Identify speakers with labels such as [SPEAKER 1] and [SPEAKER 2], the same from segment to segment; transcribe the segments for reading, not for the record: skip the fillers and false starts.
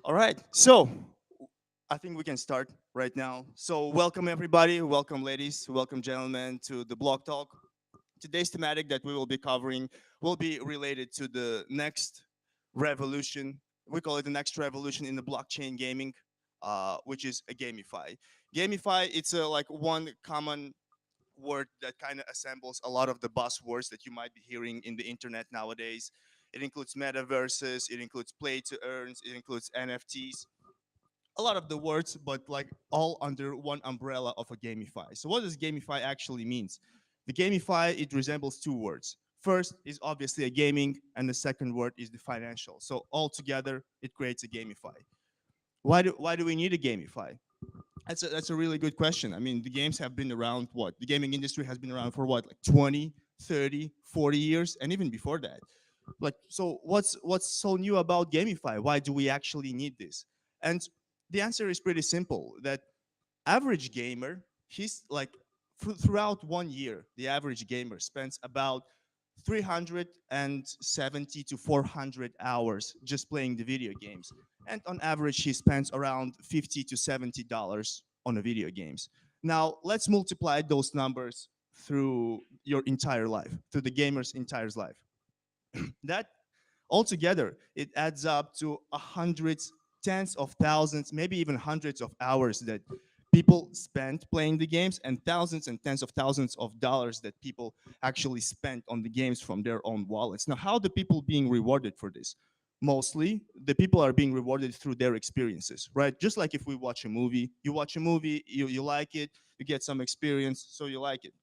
[SPEAKER 1] All right, so I think we can start right now. So, welcome everybody, welcome ladies, welcome gentlemen to the Blog Talk. Today's thematic that we will be covering will be related to the next revolution. We call it the next revolution in the blockchain gaming, which is a GameFi. GameFi, it's a, like one common word that kind of assembles a lot of the buzzwords that you might be hearing in the internet nowadays. It includes metaverses, it includes play to earns, it includes NFTs, a lot of the words, but like all under one umbrella of a gamify. So what does gamify actually means? The gamify, it resembles two words. First is obviously a gaming, and the second word is the financial. So all together, it creates a gamify. Why do we need a gamify? That's a really good question. I mean, the games have been around what? The gaming industry has been around for what, like 20, 30, 40 years, and even before that. Like, so what's so new about gamify? Why do we actually need this? And the answer is pretty simple. That average gamer, he's like throughout 1 year, the average gamer spends about 370 to 400 hours just playing the video games. And on average, he spends around 50 to $70 on the video games. Now, let's multiply those numbers through your entire life, through the gamer's entire life. That altogether, it adds up to hundreds, tens of thousands, maybe even hundreds of hours that people spend playing the games, and thousands and tens of thousands of dollars that people actually spent on the games from their own wallets. Now, how are the people being rewarded for this? Mostly, the people are being rewarded through their experiences, right? Just like if we watch a movie, you watch a movie, you like it, you get some experience, so you like it.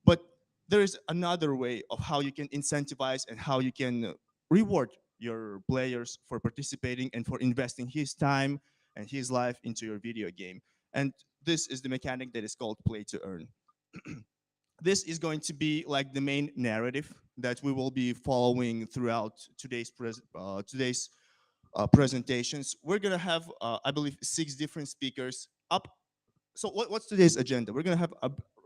[SPEAKER 1] But there is another way of how you can incentivize and how you can reward your players for participating and for investing his time and his life into your video game. And this is the mechanic that is called play to earn. This is going to be like the main narrative that we will be following throughout today's presentations. We're gonna have, I believe, 6 different speakers up. So what's today's agenda? We're going to have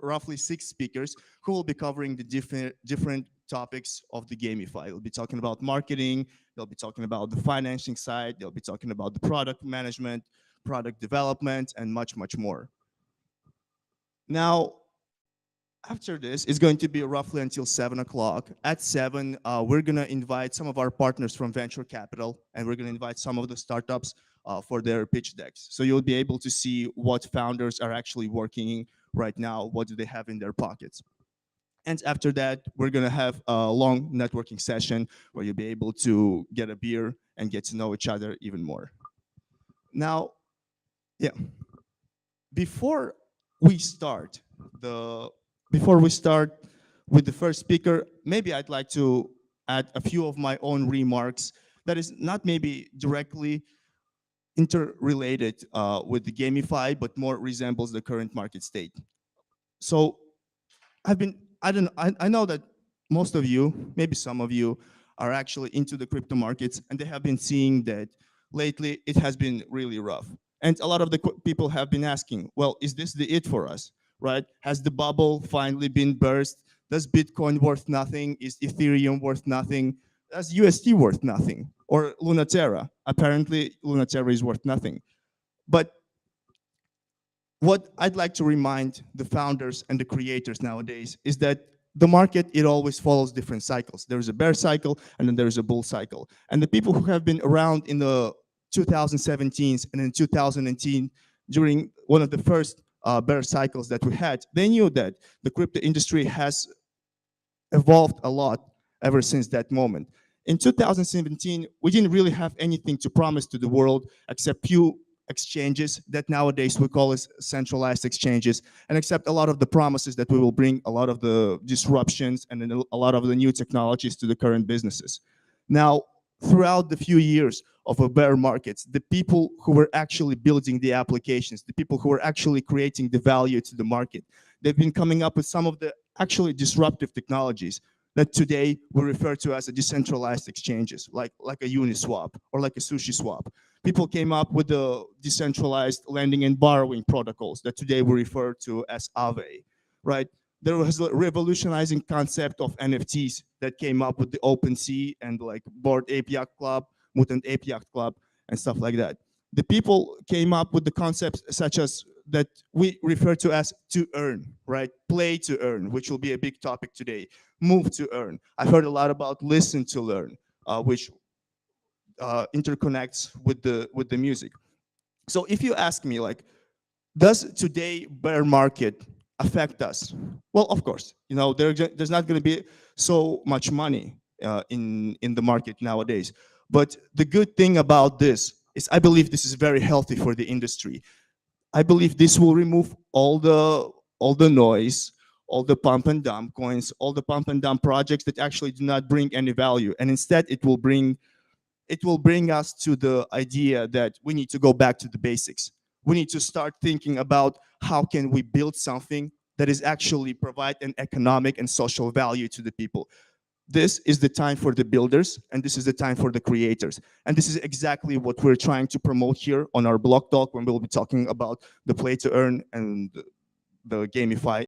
[SPEAKER 1] roughly 6 speakers who will be covering the different topics of the gamify. They'll be talking about marketing, they'll be talking about the financing side, they'll be talking about the product management, product development, and much, much more. Now, after this, it's going to be roughly until 7 o'clock. At 7, we're going to invite some of our partners from venture capital, and we're going to invite some of the startups for their pitch decks. So you'll be able to see what founders are actually working right now, what do they have in their pockets. And after that, we're going to have a long networking session where you'll be able to get a beer and get to know each other even more. Now, yeah, before we start the before we start with the first speaker, maybe I'd like to add a few of my own remarks that is not maybe directly interrelated with the gamify, but more resembles the current market state. So I know that most of you, maybe some of you, are actually into the crypto markets, and they have been seeing that lately it has been really rough. And a lot of the people have been asking, well, is this the it for us, right? Has the bubble finally been burst? Does Bitcoin worth nothing? Is Ethereum worth nothing? Does UST worth nothing? Or Lunaterra? Apparently, Lunaterra is worth nothing. But what I'd like to remind the founders and the creators nowadays is that the market, it always follows different cycles. There's a bear cycle, and then there's a bull cycle. And the people who have been around in the 2017s and in 2010, during one of the first bear cycles that we had, they knew that the crypto industry has evolved a lot ever since that moment. In 2017, we didn't really have anything to promise to the world except few exchanges that nowadays we call as centralized exchanges, and accept a lot of the promises that we will bring a lot of the disruptions and then a lot of the new technologies to the current businesses. Now, throughout the few years of a bear markets, the people who were actually building the applications, the people who were actually creating the value to the market, they've been coming up with some of the actually disruptive technologies that today we refer to as a decentralized exchanges, like a Uniswap or like a SushiSwap. People came up with the decentralized lending and borrowing protocols that today we refer to as Aave, right? There was a revolutionizing concept of NFTs that came up with the OpenSea and like Board API Club, Mutant API Club, and stuff like that. The people came up with the concepts such as that we refer to as to earn, right? Play to earn, which will be a big topic today. Move to earn. I've heard a lot about listen to learn, which interconnects with the music. So if you ask me, like, does today bear market affect us? Well, of course, there's not going to be so much money in the market nowadays. But the good thing about this is I believe this is very healthy for the industry. I believe this will remove all the noise, all the pump and dump coins, all the pump and dump projects that actually do not bring any value, and instead it will bring us to the idea that we need to go back to the basics. We need to start thinking about how can we build something that is actually provide an economic and social value to the people. This is the time for the builders, and this is the time for the creators. And this is exactly what we're trying to promote here on our blog talk when we'll be talking about the play to earn and the GameFi